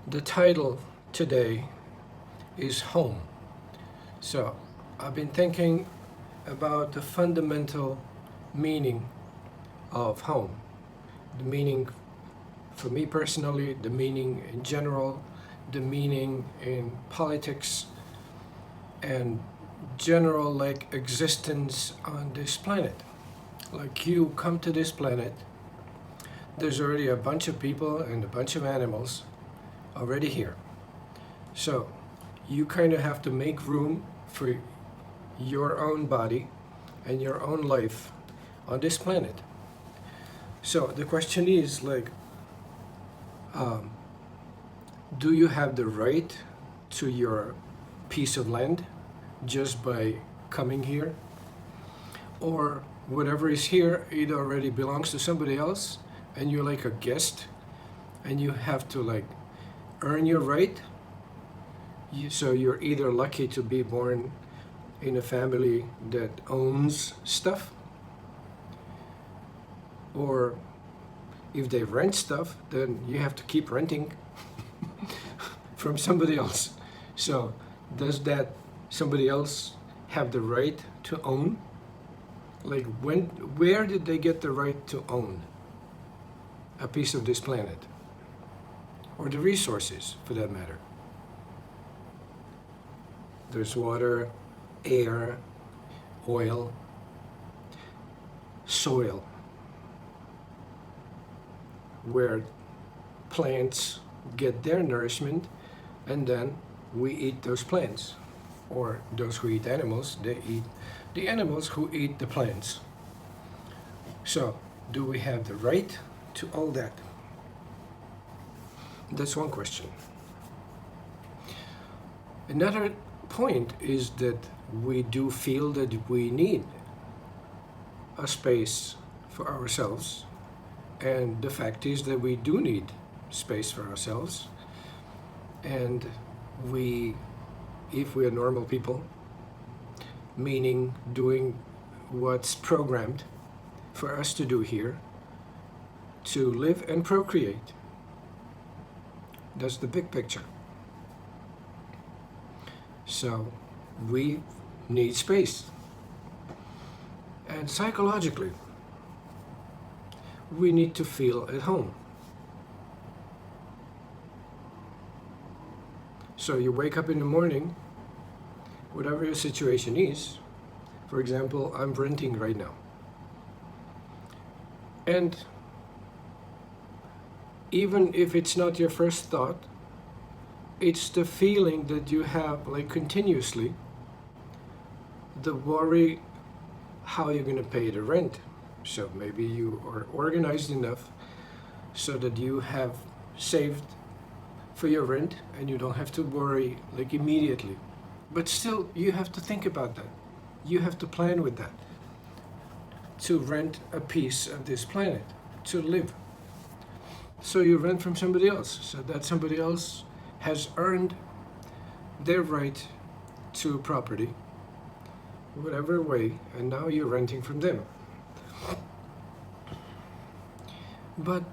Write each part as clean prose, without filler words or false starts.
The title today is Home. So I've been thinking about the fundamental meaning of home. The meaning for me personally, the meaning in general, the meaning in politics, and general like existence on this planet. Like you come to this planet, there's already a bunch of people and a bunch of animals already here. So you kind of have to make room for your own body and your own life on this planet. So the question is like, um, do you have the right to your piece of land just by coming here? Or whatever is here, it already belongs to somebody else and you're like a guest and you have to like earn your right. So you're either lucky to be born in a family that owns stuff, or if they rent stuff, then you have to keep renting from somebody else. So does that somebody else have the right to own? Like where did they get the right to own a piece of this planet? Or the resources, for that matter. There's water, air, oil, soil, where plants get their nourishment, and then we eat those plants. Or those who eat animals, they eat the animals who eat the plants. So, do we have the right to all that? That's one question. Another point is that we do feel that we need a space for ourselves, and the fact is that we do need space for ourselves, and we, if we are normal people, meaning doing what's programmed for us to do here, to live and procreate. That's the big picture. So we need space. And psychologically, we need to feel at home. So you wake up in the morning, whatever your situation is. For example, I'm renting right now. And even if it's not your first thought, it's the feeling that you have like continuously, the worry how you're going to pay the rent. So maybe you are organized enough so that you have saved for your rent and you don't have to worry like immediately. But still, you have to think about that. You have to plan with that. To rent a piece of this planet, to live. So you rent from somebody else, so that somebody else has earned their right to property, whatever way, and now you're renting from them. But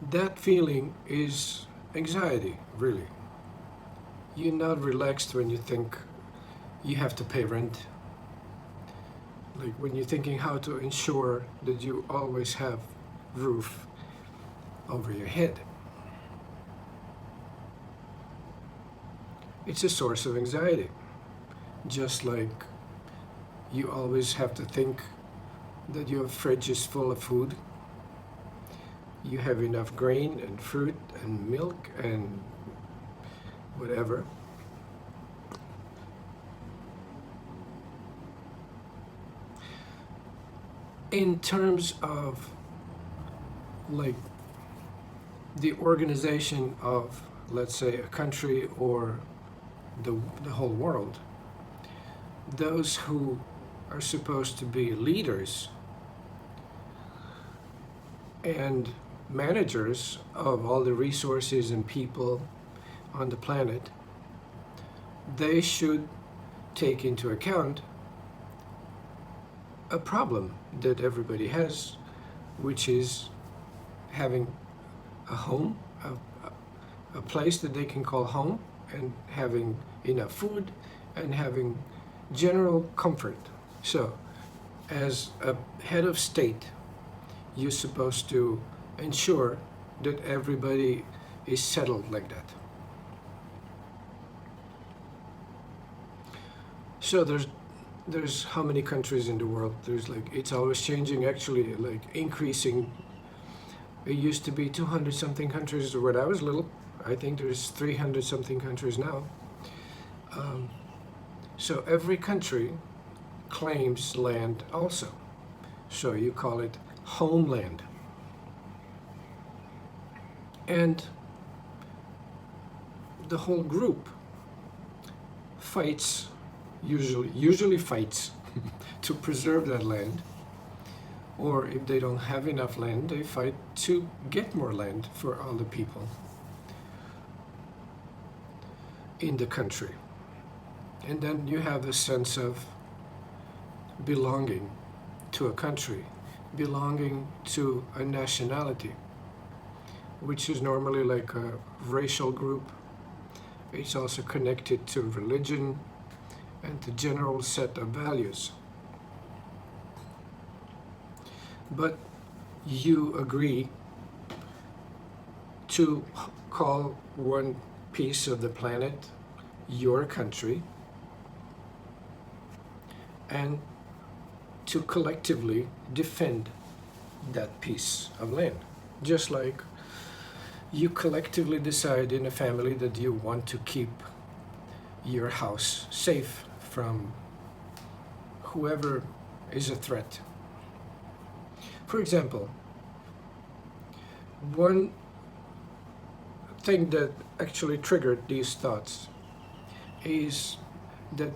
that feeling is anxiety, really. You're not relaxed when you think you have to pay rent. Like when you're thinking how to ensure that you always have roof over your head. It's a source of anxiety. Just like you always have to think that your fridge is full of food, you have enough grain and fruit and milk and whatever. In terms of like the organization of, let's say, a country or the whole world, those who are supposed to be leaders and managers of all the resources and people on the planet, they should take into account a problem that everybody has, which is having a home, a place that they can call home, and having enough food and having general comfort. So, as a head of state, you're supposed to ensure that everybody is settled like that. So there's how many countries in the world? There's like, it's always changing, actually, like increasing. It used to be 200 something countries when I was little. I think there's 300 something countries now. So every country claims land also. So you call it homeland. And the whole group fights, usually fights to preserve that land. Or if they don't have enough land, they fight to get more land for all the people in the country. And then you have a sense of belonging to a country, belonging to a nationality, which is normally like a racial group. It's also connected to religion and the general set of values. But you agree to call one piece of the planet your country, and to collectively defend that piece of land. Just like you collectively decide in a family that you want to keep your house safe from whoever is a threat. For example, one thing that actually triggered these thoughts is that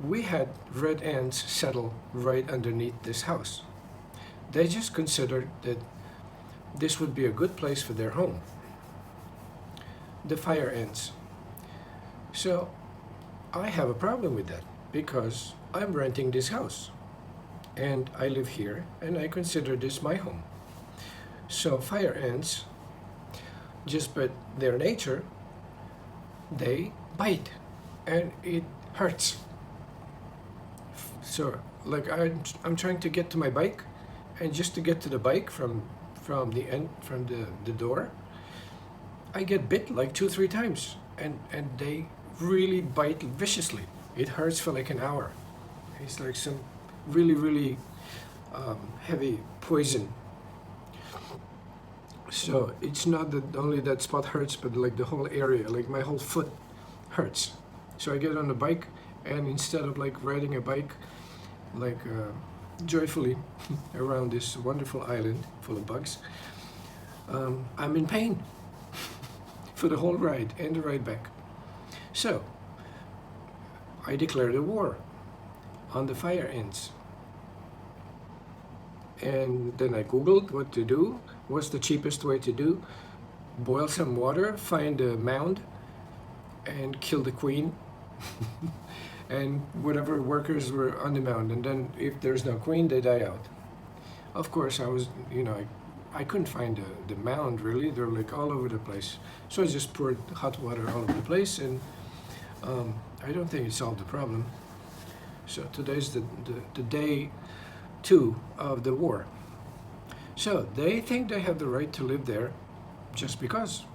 we had red ants settle right underneath this house. They just considered that this would be a good place for their home. The fire ants. So I have a problem with that because I'm renting this house and I live here and I consider this my home. So fire ants, just by their nature, they bite and it hurts. So like I'm trying to get to my bike, and just to get to the bike from the door, I get bit like 2-3 times, and they really bite viciously. It hurts for like an hour. It's like some really heavy poison. So it's not that only that spot hurts, but like the whole area, like my whole foot hurts. So I get on the bike, and instead of like riding a bike like joyfully around this wonderful island full of bugs, I'm in pain for the whole ride and the ride back. So I declared a war on the fire ants. And then I Googled what to do. What's the cheapest way to do? Boil some water, find a mound, and kill the queen. And whatever workers were on the mound. And then if there's no queen, they die out. Of course, I was, I couldn't find the mound really. They're like all over the place. So I just poured hot water all over the place, and I don't think it solved the problem. So today's the day 2 of the war. So they think they have the right to live there just because.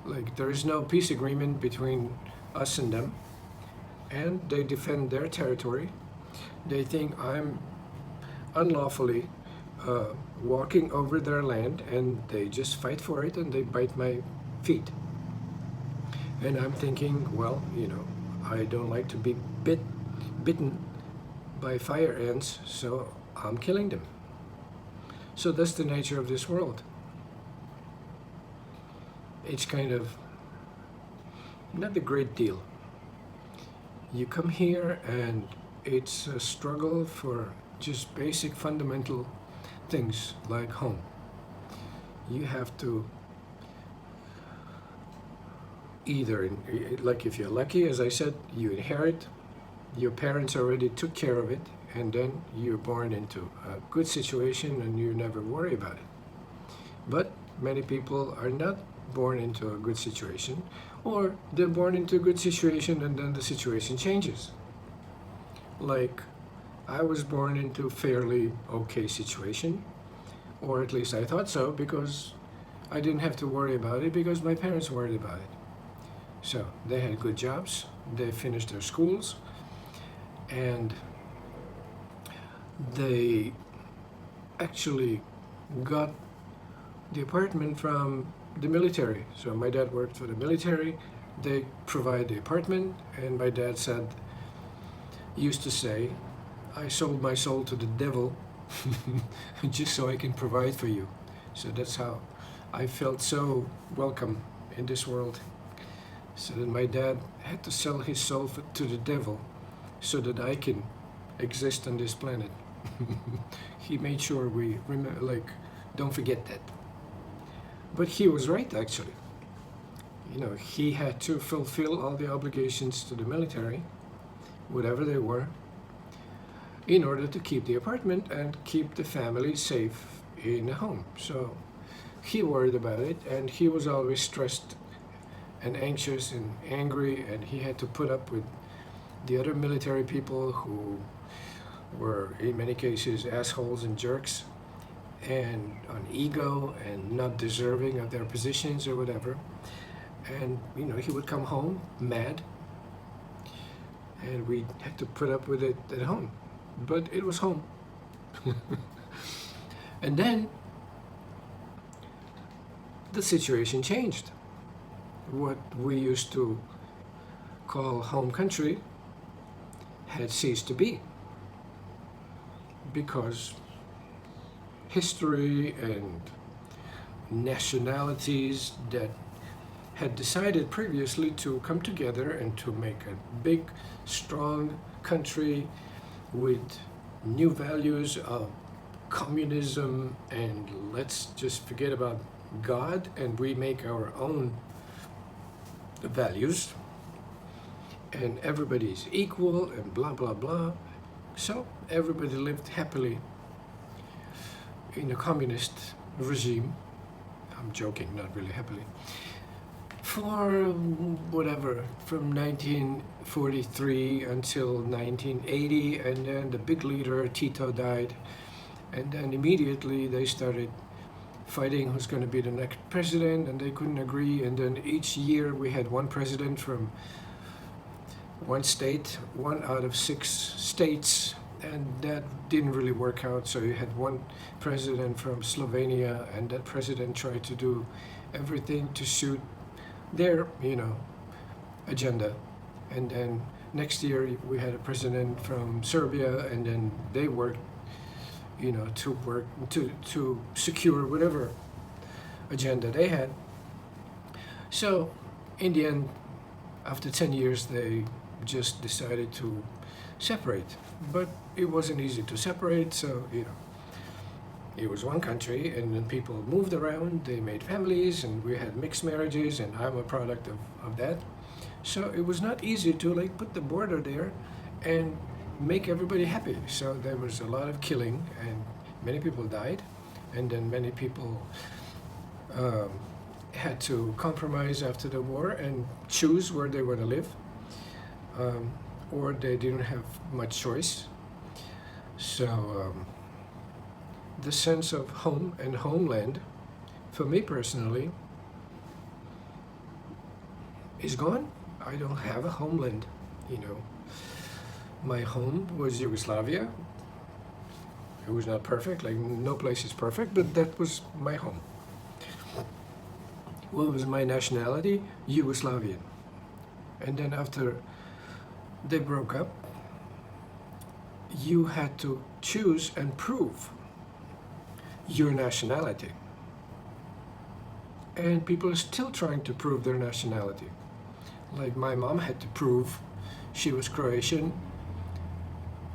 Like there is no peace agreement between us and them, and they defend their territory. They think I'm unlawfully walking over their land, and they just fight for it, and they bite my feet. And I'm thinking, well, I don't like to be bitten by fire ants, so I'm killing them. So that's the nature of this world. It's kind of not a great deal. You come here and it's a struggle for just basic fundamental things like home. You have to either, like if you're lucky, as I said, you inherit, your parents already took care of it, and then you're born into a good situation and you never worry about it. But Many people are not born into a good situation, or they're born into a good situation and then the situation changes. Like, I was born into a fairly okay situation, or at least I thought so, because I didn't have to worry about it because my parents worried about it. So they had good jobs, they finished their schools, and they actually got the apartment from the military. So my dad worked for the military, they provide the apartment, and my dad used to say, I sold my soul to the devil just so I can provide for you. So that's how I felt so welcome in this world. So that my dad had to sell his soul to the devil so that I can exist on this planet. He made sure we remember, like, don't forget that. But he was right, actually. You know, he had to fulfill all the obligations to the military, whatever they were, in order to keep the apartment and keep the family safe in a home. So he worried about it, and he was always stressed and anxious and angry, and he had to put up with the other military people who were in many cases assholes and jerks and on ego and not deserving of their positions or whatever. And you know, he would come home mad, and we had to put up with it at home, but it was home. And then the situation changed. What we used to call home country had ceased to be, because history and nationalities that had decided previously to come together and to make a big, strong country with new values of communism, and let's just forget about God and we make our own values and everybody's equal and blah blah blah. So everybody lived happily in a communist regime. I'm joking, not really happily. For whatever, from 1943 until 1980, and then the big leader Tito died, and then immediately they started fighting who's going to be the next president, and they couldn't agree, and then each year we had one president from one state, one out of 6 states, and that didn't really work out. So you had one president from Slovenia, and that president tried to do everything to suit their, agenda. And then next year we had a president from Serbia, and then they worked, to secure whatever agenda they had. So in the end, after 10 years, they just decided to separate. But it wasn't easy to separate, so, it was one country, and then people moved around, they made families, and we had mixed marriages, and I'm a product of that. So it was not easy to put the border there and make everybody happy. So there was a lot of killing, and many people died, and then many people had to compromise after the war and choose where they want to live, or they didn't have much choice. So the sense of home and homeland, for me personally, is gone. I don't have a homeland, My home was Yugoslavia. It was not perfect, no place is perfect, but that was my home. What was my nationality? Yugoslavian. And then after they broke up, you had to choose and prove your nationality. And people are still trying to prove their nationality. Like my mom had to prove she was Croatian,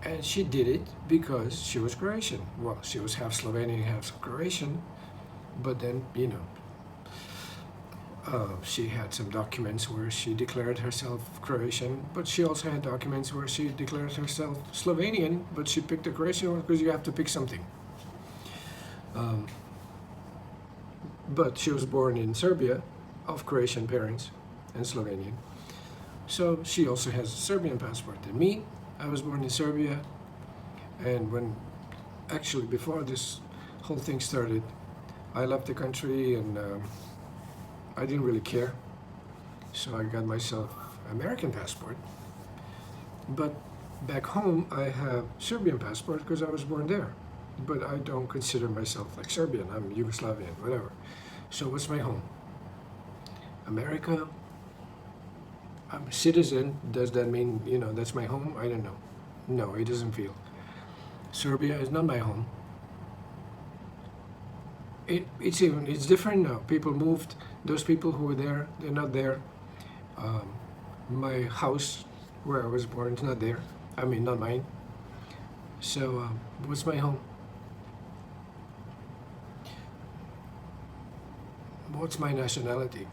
and she did it because she was Croatian. Well, she was half Slovenian, half Croatian, but then, she had some documents where she declared herself Croatian, but she also had documents where she declared herself Slovenian, but she picked the Croatian one because you have to pick something. but she was born in Serbia of Croatian parents and Slovenian. So she also has a Serbian passport. And me, I was born in Serbia, and actually before this whole thing started, I left the country and I didn't really care. So I got myself an American passport. But back home, I have Serbian passport because I was born there. But I don't consider myself like Serbian. I'm Yugoslavian, whatever. So what's my home? America. I'm a citizen. Does that mean, that's my home? I don't know. No, it doesn't feel. Serbia is not my home. It's different now. People moved. Those people who were there, they're not there. My house where I was born is not there. I mean, not mine. So what's my home? What's my nationality?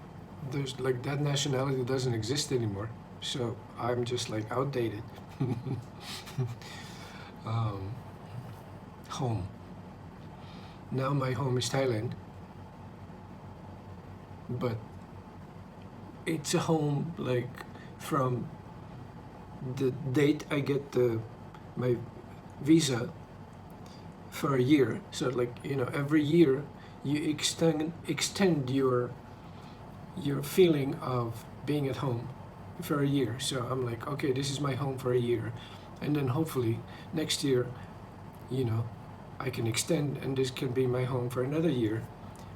There's like that nationality doesn't exist anymore. So I'm just like outdated. Home. Now my home is Thailand, but it's a home like from the date I get my visa for a year. So like every year you extend your feeling of being at home for a year. So I'm like, okay, this is my home for a year, and then hopefully next year, I can extend, and this can be my home for another year,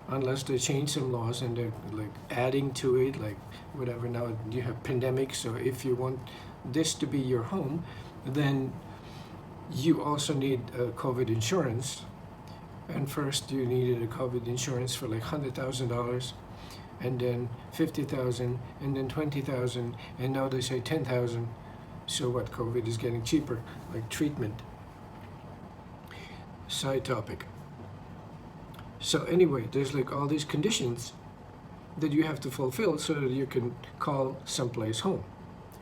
unless they change some laws and they're like adding to it, like whatever. Now you have pandemic, so if you want this to be your home, then you also need a COVID insurance. And first you needed a COVID insurance for like $100,000, and then $50,000, and then $20,000, and now they say $10,000. So what? COVID is getting cheaper, like treatment. Side topic. So anyway, there's like all these conditions that you have to fulfill so that you can call someplace home.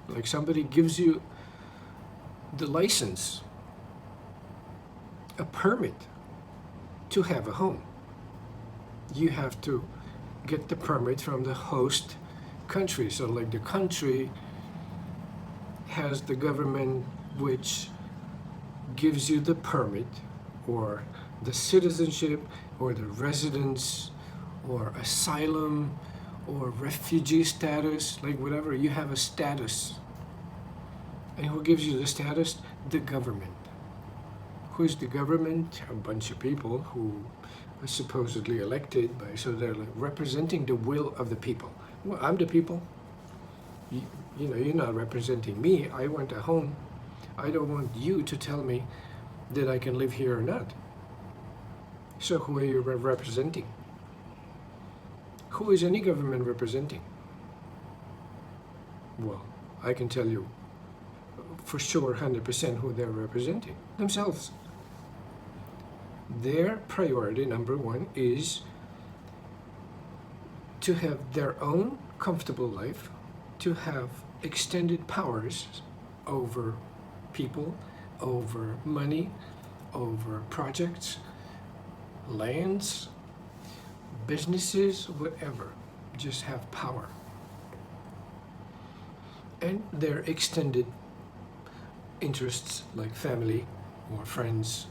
Like somebody gives you the license, a permit to have a home. You have to get the permit from the host country. So like the country has the government which gives you the permit, or the citizenship, or the residence, or asylum, or refugee status, like whatever. You have a status. And who gives you the status? The government. Who is the government? A bunch of people who are supposedly elected so they're like representing the will of the people. Well, I'm the people. You're not representing me. I want a home. I don't want you to tell me that I can live here or not. So who are you representing? Who is any government representing? Well, I can tell you for sure 100% who they're representing. Themselves. Their priority, number one, is to have their own comfortable life, to have extended powers over people, over money, over projects, lands, businesses, whatever. Just have power. And their extended interests like family or friends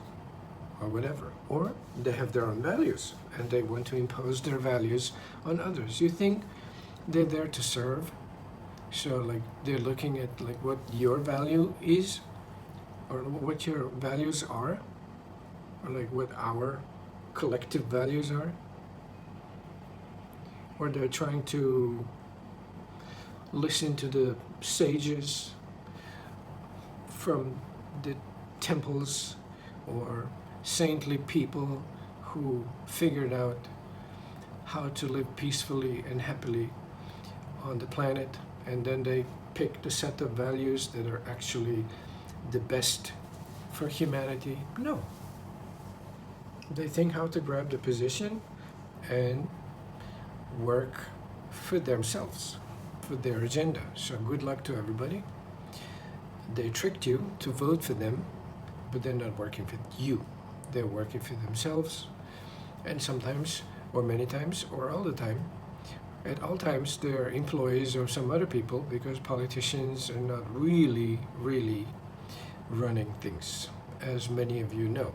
or whatever. Or they have their own values and they want to impose their values on others. You think they're there to serve? So like they're looking at like what your value is, or what your values are, or like what our collective values are, or they're trying to listen to the sages from the temples or saintly people who figured out how to live peacefully and happily on the planet, and then they picked a set of values that are actually the best for humanity. No. They think how to grab the position and work for themselves, for their agenda. So good luck to everybody. They tricked you to vote for them, but they're not working for you. They're working for themselves. And sometimes or many times, or all the time. At all times, they're employees of some other people because politicians are not really running things, as many of you know.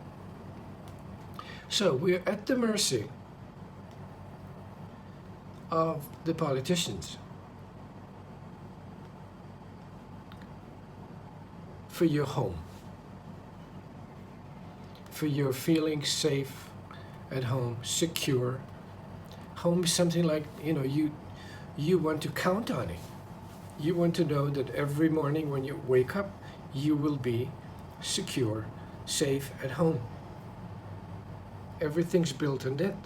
So we're at the mercy of the politicians for your home, for your feeling safe at home, secure. Home is something like, you want to count on it. You want to know that every morning when you wake up, you will be secure, safe at home. Everything's built on that.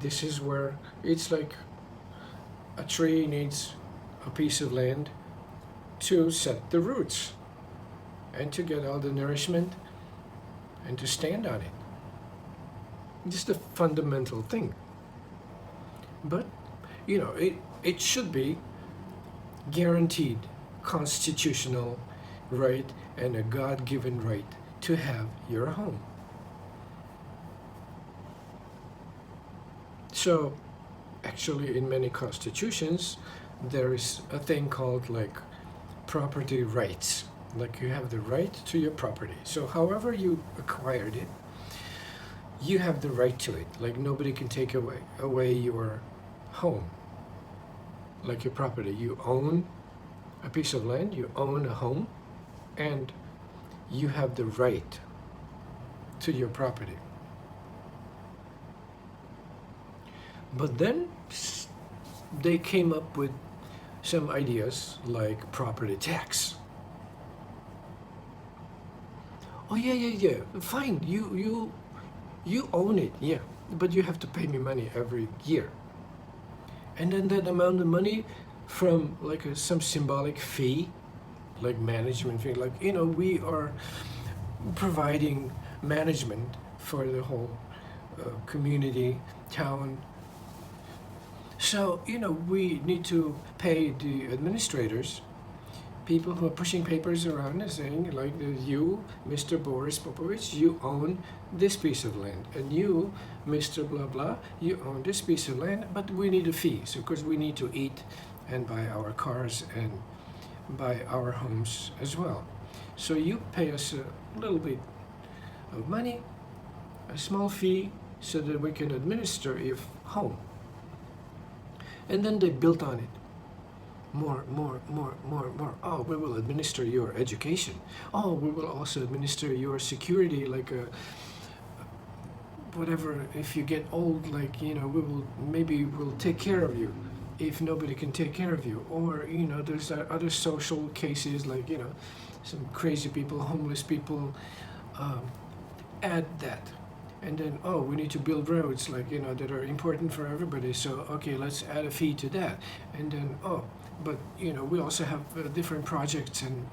This is where it's like a tree needs a piece of land to set the roots and to get all the nourishment and to stand on it. Just a fundamental thing. But, it should be guaranteed constitutional right and a God-given right to have your home. So, actually, in many constitutions, there is a thing called like property rights. Like you have the right to your property. So, however you acquired it, you have the right to it. Like nobody can take away your home, like your property. You own a piece of land, you own a home, and you have the right to your property. But then they came up with some ideas like property tax. Oh yeah, fine, you own it, yeah, but you have to pay me money every year. And then that amount of money from like some symbolic fee, like management fee, like, we are providing management for the whole community, town. So, we need to pay the administrators, people who are pushing papers around and saying, like, you, Mr. Boris Popovich, you own this piece of land, and you, Mr. Blah Blah, you own this piece of land, but we need a fee, so because we need to eat and buy our cars and buy our homes as well. So you pay us a little bit of money, a small fee, so that we can administer your home. And then they built on it. More. Oh, we will administer your education. Oh, we will also administer your security, like whatever. If you get old, like, we'll take care of you if nobody can take care of you. Or, there's other social cases, like, some crazy people, homeless people, add that. And then, we need to build roads, like, that are important for everybody. So, okay, let's add a fee to that. And then, but, we also have different projects and,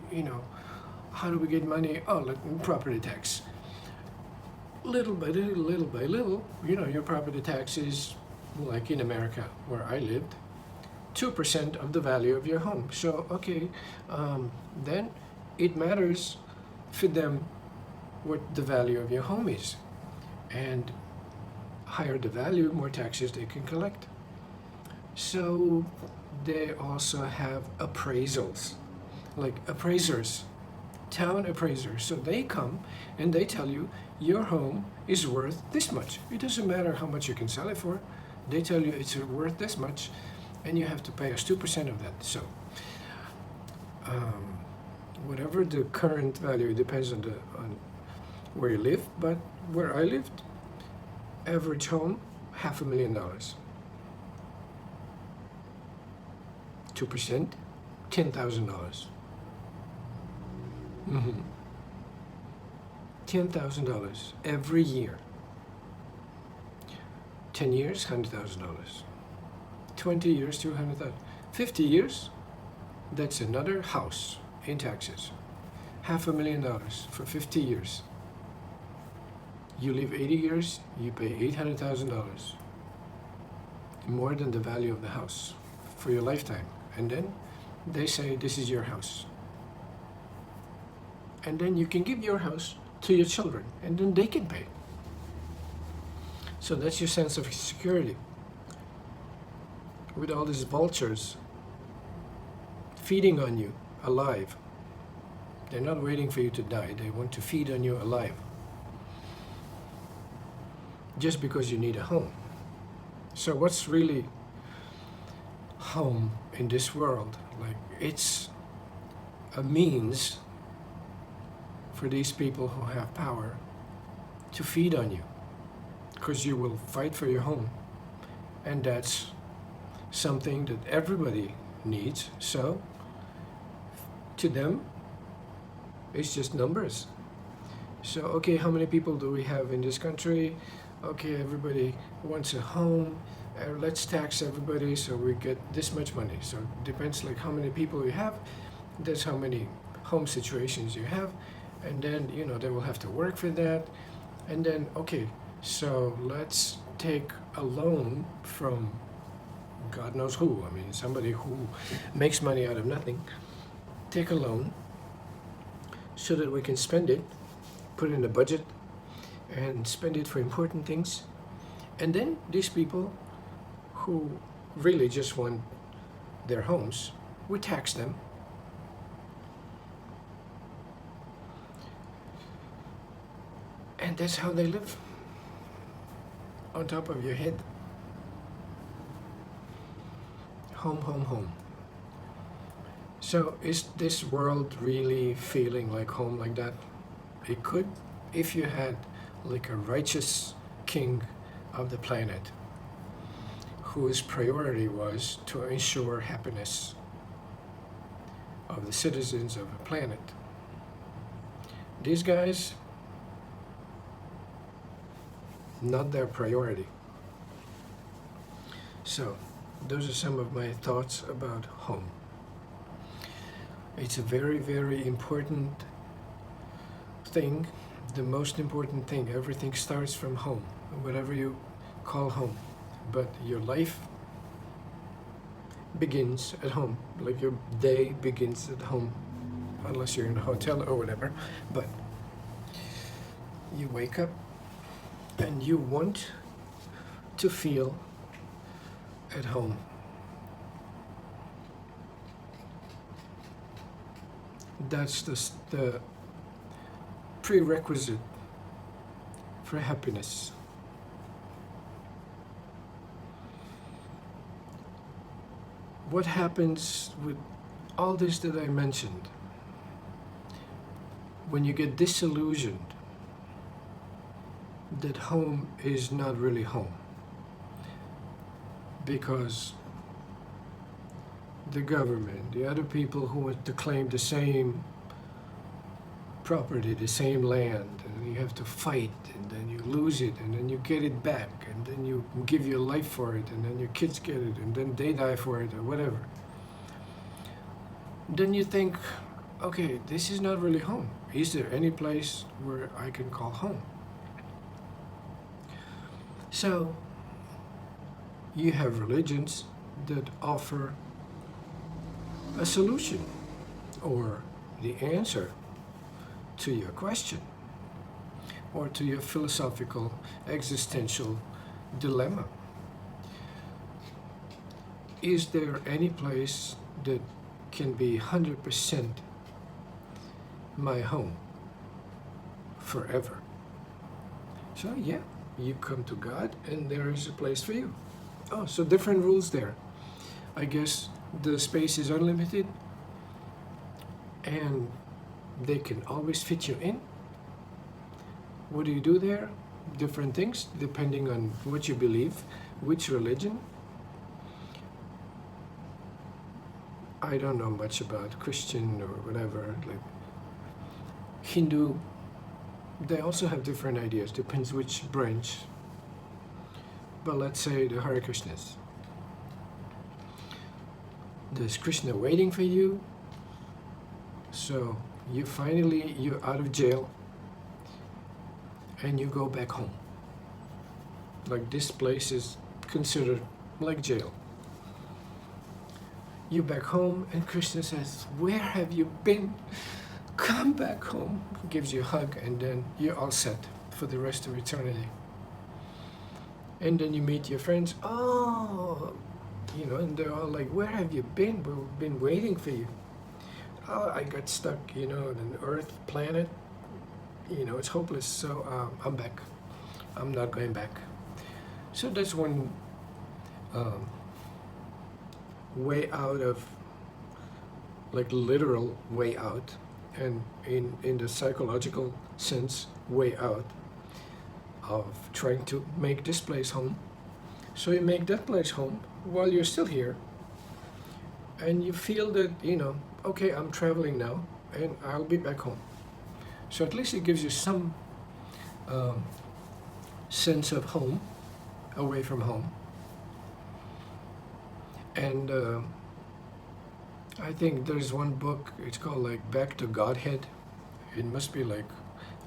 how do we get money? Oh, like property tax. Little by little, your property tax is, like in America, where I lived, 2% of the value of your home. So, okay, then it matters for them what the value of your home is. And higher the value, more taxes they can collect. So they also have appraisals, like appraisers, town appraisers. So they come and they tell you your home is worth this much. It doesn't matter how much you can sell it for. They tell you it's worth this much, and you have to pay us 2% of that. So whatever the current value, depends on where you live, but where I lived, average home, $500,000. 2%, $10,000. $10,000 every year. 10 years, $100,000. 20 years, $200,000. 50 years, that's another house in taxes. $500,000 for 50 years. You live 80 years, you pay $800,000. More than the value of the house for your lifetime. And then they say, this is your house. And then you can give your house to your children, and then they can pay. So that's your sense of security. With all these vultures feeding on you alive, they're not waiting for you to die. They want to feed on you alive. Just because you need a home. So what's really home in this world? Like, it's a means for these people who have power to feed on you, because you will fight for your home, and that's something that everybody needs. So to them, it's just numbers. So, okay, how many people do we have in this country? Okay, everybody wants a home. Let's tax everybody so we get this much money. So it depends like how many people you have. That's how many home situations you have. And then, they will have to work for that. And then, okay, so let's take a loan from God knows who. I mean, somebody who makes money out of nothing. Take a loan so that we can spend it, put it in a budget, and spend it for important things. And then these people who really just want their homes, we tax them. And that's how they live, on top of your head. Home, home, home. So is this world really feeling like home like that? It could, if you had like a righteous king of the planet whose priority was to ensure happiness of the citizens of the planet. These guys, not their priority. So those are some of my thoughts about home. It's a very, very important thing, the most important thing. Everything starts from home, whatever you call home. But your life begins at home, like your day begins at home, unless you're in a hotel or whatever. But you wake up and you want to feel at home. That's the prerequisite for happiness. What happens with all this that I mentioned when you get disillusioned that home is not really home? Because the government, the other people who want to claim the same property, the same land, and you have to fight, and then you lose it, and then you get it back, and then you give your life for it, and then your kids get it, and then they die for it, or whatever. Then you think, okay, this is not really home. Is there any place where I can call home? So you have religions that offer a solution or the answer to your question or to your philosophical existential dilemma. Is there any place that can be 100% my home forever? So yeah, you come to God and there is a place for you. Oh, so different rules there. I guess the space is unlimited and they can always fit you in. What do you do there? Different things depending on what you believe, which religion. I don't know much about Christian or whatever, like Hindu. They also have different ideas, depends which branch. But let's say the Hare Krishnas. There's Krishna waiting for you. So you're out of jail and you go back home. Like this place is considered like jail. You're back home and Krishna says, where have you been? Come back home. Gives you a hug and then you're all set for the rest of eternity. And then you meet your friends. Oh, and they're all like, "Where have you been? We've been waiting for you." Oh, I got stuck, on an Earth planet. It's hopeless. So I'm back. I'm not going back. So that's one um, way out of, like, literal way out, and in the psychological sense, way out of trying to make this place home. So you make that place home while you're still here, and you feel that, okay, I'm traveling now, and I'll be back home. So at least it gives you some sense of home, away from home. And I think there's one book, it's called like Back to Godhead. It must be like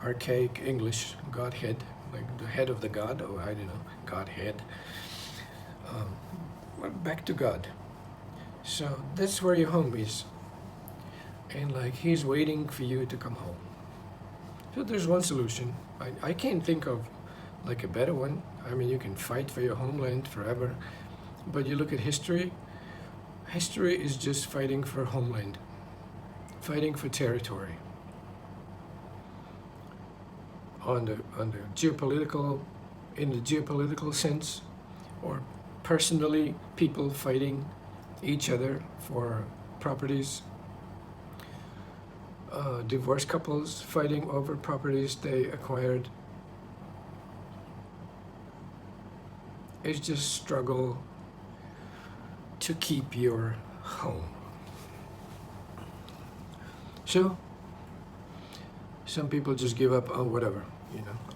archaic English, Godhead, like the head of the God, or I don't know, Godhead. Well, back to God. So that's where your home is. And like He's waiting for you to come home. So there's one solution. I can't think of like a better one. I mean, you can fight for your homeland forever, but you look at history. History is just fighting for homeland, fighting for territory. On the geopolitical, in the geopolitical sense, or personally, people fighting each other for properties. Divorced couples fighting over properties they acquired. It's just struggle to keep your home. So some people just give up on whatever,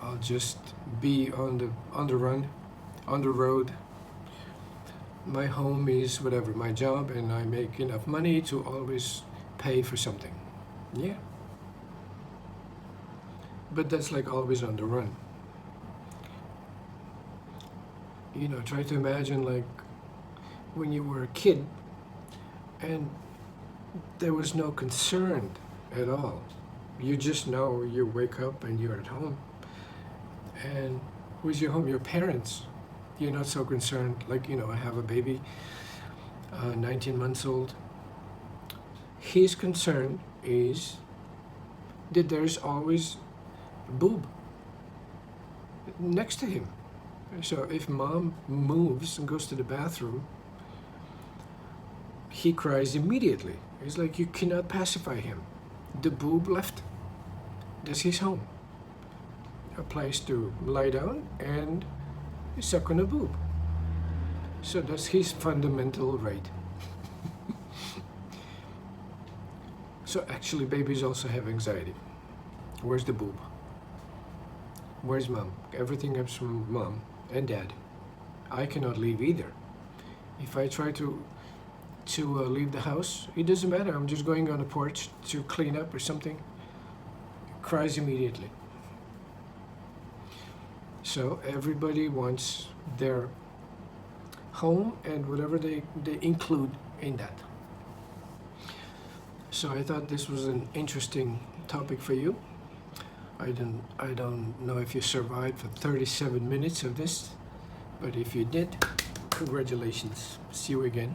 I'll just be on the run, on the road. My home is whatever, my job, and I make enough money to always pay for something. Yeah. But that's like always on the run. Try to imagine like when you were a kid and there was no concern at all. You just know you wake up and you're at home. And who's your home? Your parents. You're not so concerned. Like, I have a baby, 19 months old. His concern is that there's always a boob next to him. So if mom moves and goes to the bathroom, he cries immediately. It's like you cannot pacify him. The boob left. That's his home. A place to lie down and suck on a boob. So that's his fundamental right. So actually babies also have anxiety. Where's the boob? Where's mom? Everything comes from mom and dad. I cannot leave either. If I try to leave the house, it doesn't matter. I'm just going on the porch to clean up or something. Cries immediately. So everybody wants their home and whatever they include in that. So I thought this was an interesting topic for you. I don't know if you survived for 37 minutes of this, but if you did, congratulations. See you again.